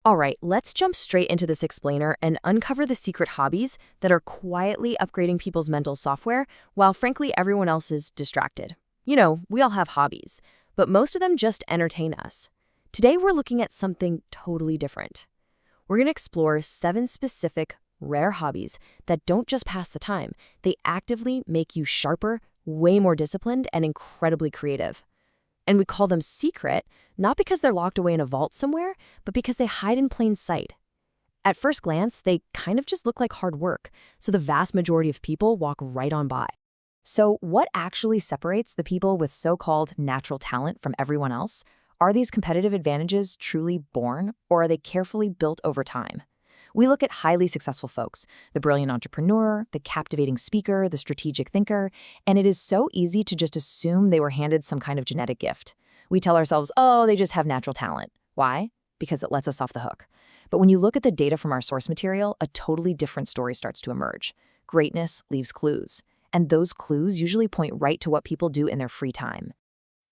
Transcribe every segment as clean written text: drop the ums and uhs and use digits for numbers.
All right, let's jump straight into this explainer and uncover the secret hobbies that are quietly upgrading people's mental software while frankly everyone else is distracted. We all have hobbies, but most of them just entertain us. Today we're looking at something totally different. We're going to explore 7 specific, rare hobbies that don't just pass the time, they actively make you sharper, way more disciplined, and incredibly creative. And we call them secret, not because they're locked away in a vault somewhere, but because they hide in plain sight. At first glance, they kind of just look like hard work, so the vast majority of people walk right on by. So what actually separates the people with so-called natural talent from everyone else? Are these competitive advantages truly born, or are they carefully built over time? We look at highly successful folks, the brilliant entrepreneur, the captivating speaker, the strategic thinker, and it is so easy to just assume they were handed some kind of genetic gift. We tell ourselves, oh, they just have natural talent. Why? Because it lets us off the hook. But when you look at the data from our source material, a totally different story starts to emerge. Greatness leaves clues, and those clues usually point right to what people do in their free time.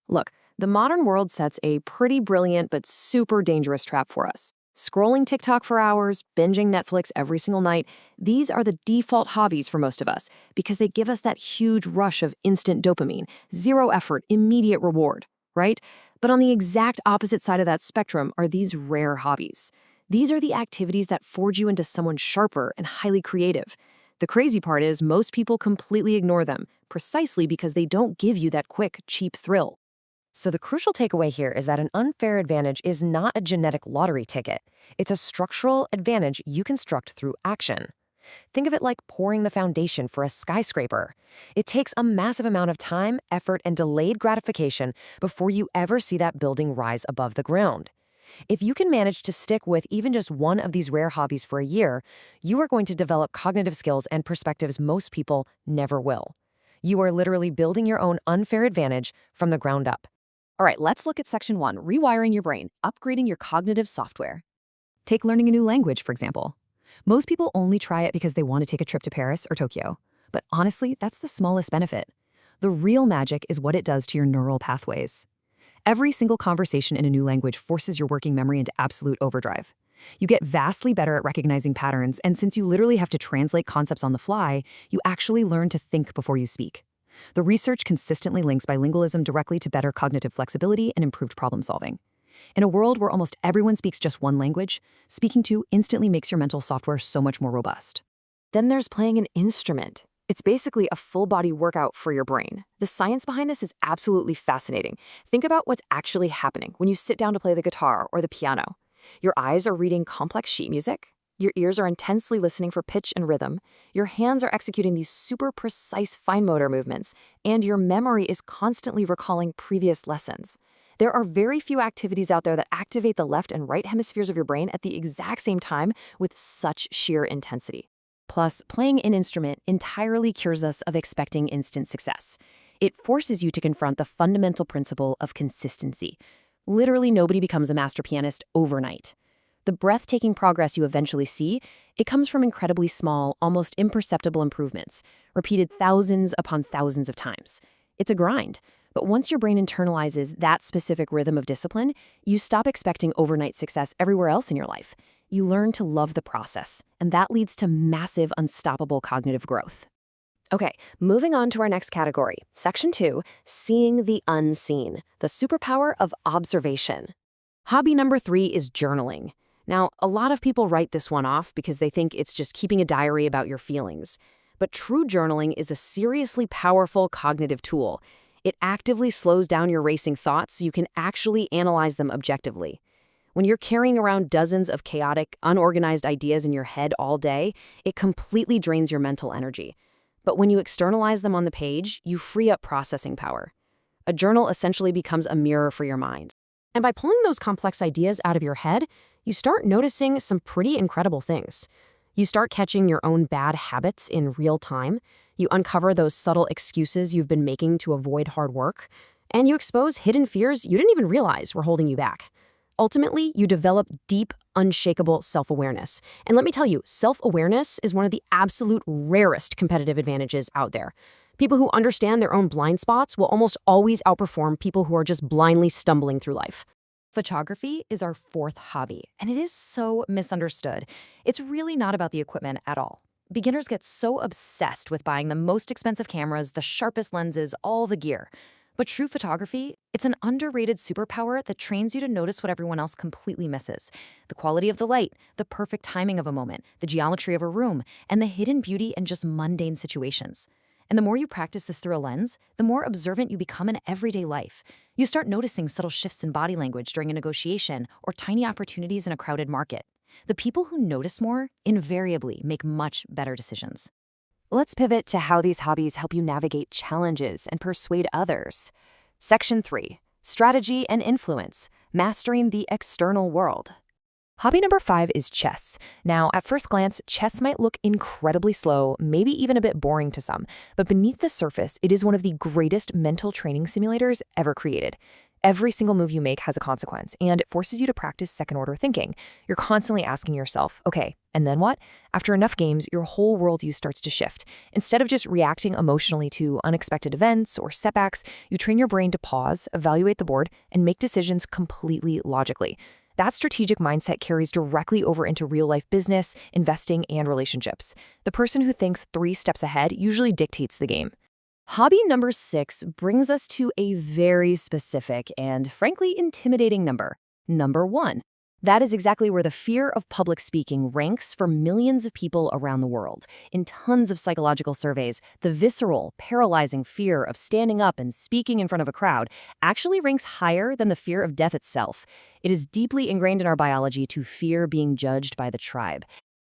Look, the modern world sets a pretty brilliant but super dangerous trap for us. Scrolling TikTok for hours, binging Netflix every single night, these are the default hobbies for most of us because they give us that huge rush of instant dopamine, zero effort, immediate reward, right? But on the exact opposite side of that spectrum are these rare hobbies. These are the activities that forge you into someone sharper and highly creative. The crazy part is most people completely ignore them, precisely because they don't give you that quick, cheap thrill. So the crucial takeaway here is that an unfair advantage is not a genetic lottery ticket. It's a structural advantage you construct through action. Think of it like pouring the foundation for a skyscraper. It takes a massive amount of time, effort, and delayed gratification before you ever see that building rise above the ground. If you can manage to stick with even just one of these rare hobbies for a year, you are going to develop cognitive skills and perspectives most people never will. You are literally building your own unfair advantage from the ground up. All right, let's look at section 1, rewiring your brain, upgrading your cognitive software. Take learning a new language, for example. Most people only try it because they want to take a trip to Paris or Tokyo. But honestly, that's the smallest benefit. The real magic is what it does to your neural pathways. Every single conversation in a new language forces your working memory into absolute overdrive. You get vastly better at recognizing patterns, and since you literally have to translate concepts on the fly, you actually learn to think before you speak. The research consistently links bilingualism directly to better cognitive flexibility and improved problem solving. In a world where almost everyone speaks just one language, speaking two instantly makes your mental software so much more robust. Then there's playing an instrument. It's basically a full-body workout for your brain. The science behind this is absolutely fascinating. Think about what's actually happening when you sit down to play the guitar or the piano. Your eyes are reading complex sheet music. Your ears are intensely listening for pitch and rhythm. Your hands are executing these super precise fine motor movements, and your memory is constantly recalling previous lessons. There are very few activities out there that activate the left and right hemispheres of your brain at the exact same time with such sheer intensity. Plus, playing an instrument entirely cures us of expecting instant success. It forces you to confront the fundamental principle of consistency. Literally, nobody becomes a master pianist overnight. The breathtaking progress you eventually see, it comes from incredibly small, almost imperceptible improvements, repeated thousands upon thousands of times. It's a grind, but once your brain internalizes that specific rhythm of discipline, you stop expecting overnight success everywhere else in your life. You learn to love the process, and that leads to massive, unstoppable cognitive growth. Okay, moving on to our next category, Section 2, seeing the unseen, the superpower of observation. Hobby number 3 is journaling. Now, a lot of people write this one off because they think it's just keeping a diary about your feelings. But true journaling is a seriously powerful cognitive tool. It actively slows down your racing thoughts so you can actually analyze them objectively. When you're carrying around dozens of chaotic, unorganized ideas in your head all day, it completely drains your mental energy. But when you externalize them on the page, you free up processing power. A journal essentially becomes a mirror for your mind. And by pulling those complex ideas out of your head, you start noticing some pretty incredible things. You start catching your own bad habits in real time. You uncover those subtle excuses you've been making to avoid hard work. And you expose hidden fears you didn't even realize were holding you back. Ultimately, you develop deep, unshakable self-awareness. And let me tell you, self-awareness is one of the absolute rarest competitive advantages out there. People who understand their own blind spots will almost always outperform people who are just blindly stumbling through life. Photography is our fourth hobby, and it is so misunderstood. It's really not about the equipment at all. Beginners get so obsessed with buying the most expensive cameras, the sharpest lenses, all the gear. But true photography, it's an underrated superpower that trains you to notice what everyone else completely misses. The quality of the light, the perfect timing of a moment, the geometry of a room, and the hidden beauty in just mundane situations. And the more you practice this through a lens, the more observant you become in everyday life. You start noticing subtle shifts in body language during a negotiation or tiny opportunities in a crowded market. The people who notice more invariably make much better decisions. Let's pivot to how these hobbies help you navigate challenges and persuade others. Section 3. Strategy and Influence. Mastering the External World. Hobby number 5 is chess. Now, at first glance, chess might look incredibly slow, maybe even a bit boring to some, but beneath the surface, it is one of the greatest mental training simulators ever created. Every single move you make has a consequence, and it forces you to practice second-order thinking. You're constantly asking yourself, okay, and then what? After enough games, your whole worldview starts to shift. Instead of just reacting emotionally to unexpected events or setbacks, you train your brain to pause, evaluate the board, and make decisions completely logically. That strategic mindset carries directly over into real-life business, investing, and relationships. The person who thinks 3 steps ahead usually dictates the game. Hobby number 6 brings us to a very specific and, frankly, intimidating number. Number 1. That is exactly where the fear of public speaking ranks for millions of people around the world. In tons of psychological surveys, the visceral, paralyzing fear of standing up and speaking in front of a crowd actually ranks higher than the fear of death itself. It is deeply ingrained in our biology to fear being judged by the tribe.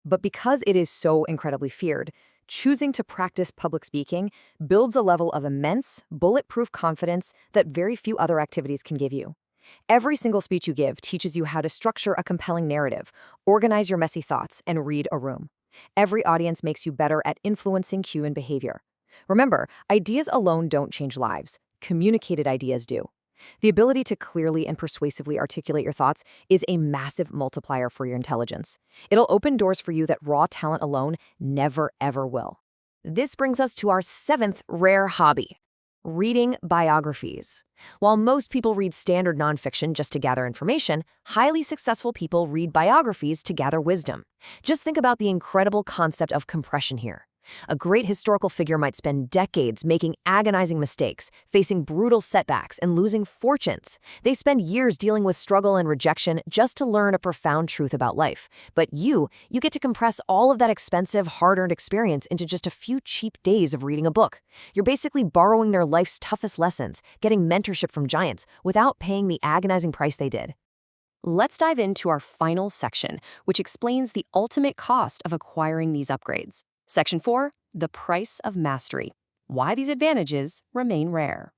But because it is so incredibly feared, choosing to practice public speaking builds a level of immense, bulletproof confidence that very few other activities can give you. Every single speech you give teaches you how to structure a compelling narrative, organize your messy thoughts, and read a room. Every audience makes you better at influencing human behavior. Remember, ideas alone don't change lives. Communicated ideas do. The ability to clearly and persuasively articulate your thoughts is a massive multiplier for your intelligence. It'll open doors for you that raw talent alone never, ever will. This brings us to our 7th rare hobby. Reading biographies. While most people read standard nonfiction just to gather information, highly successful people read biographies to gather wisdom. Just think about the incredible concept of compression here. A great historical figure might spend decades making agonizing mistakes, facing brutal setbacks, and losing fortunes. They spend years dealing with struggle and rejection just to learn a profound truth about life. But you get to compress all of that expensive, hard-earned experience into just a few cheap days of reading a book. You're basically borrowing their life's toughest lessons, getting mentorship from giants, without paying the agonizing price they did. Let's dive into our final section, which explains the ultimate cost of acquiring these upgrades. Section 4, the price of mastery. Why these advantages remain rare.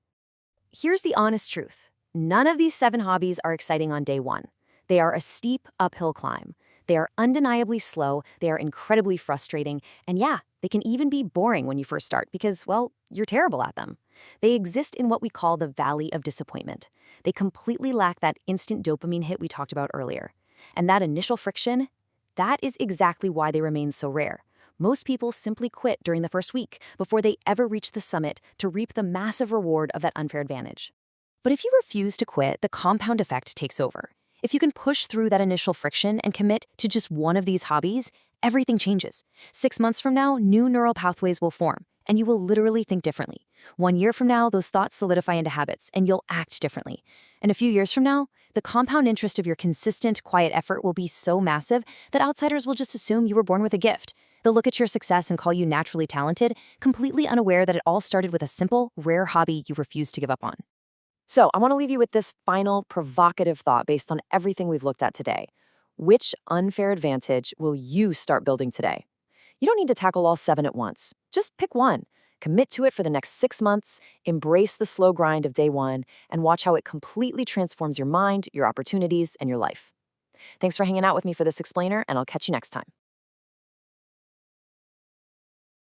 Here's the honest truth. None of these 7 hobbies are exciting on day 1. They are a steep uphill climb. They are undeniably slow, they are incredibly frustrating, and yeah, they can even be boring when you first start because, well, you're terrible at them. They exist in what we call the valley of disappointment. They completely lack that instant dopamine hit we talked about earlier. And that initial friction, that is exactly why they remain so rare. Most people simply quit during the first week before they ever reach the summit to reap the massive reward of that unfair advantage. But if you refuse to quit, the compound effect takes over. If you can push through that initial friction and commit to just one of these hobbies, everything changes. 6 months from now, new neural pathways will form, and you will literally think differently. 1 year from now, those thoughts solidify into habits, and you'll act differently. And a few years from now, the compound interest of your consistent, quiet effort will be so massive that outsiders will just assume you were born with a gift. They'll look at your success and call you naturally talented, completely unaware that it all started with a simple, rare hobby you refused to give up on. So I want to leave you with this final, provocative thought based on everything we've looked at today. Which unfair advantage will you start building today? You don't need to tackle all 7 at once. Just pick one. Commit to it for the next 6 months, embrace the slow grind of day 1, and watch how it completely transforms your mind, your opportunities, and your life. Thanks for hanging out with me for this explainer, and I'll catch you next time.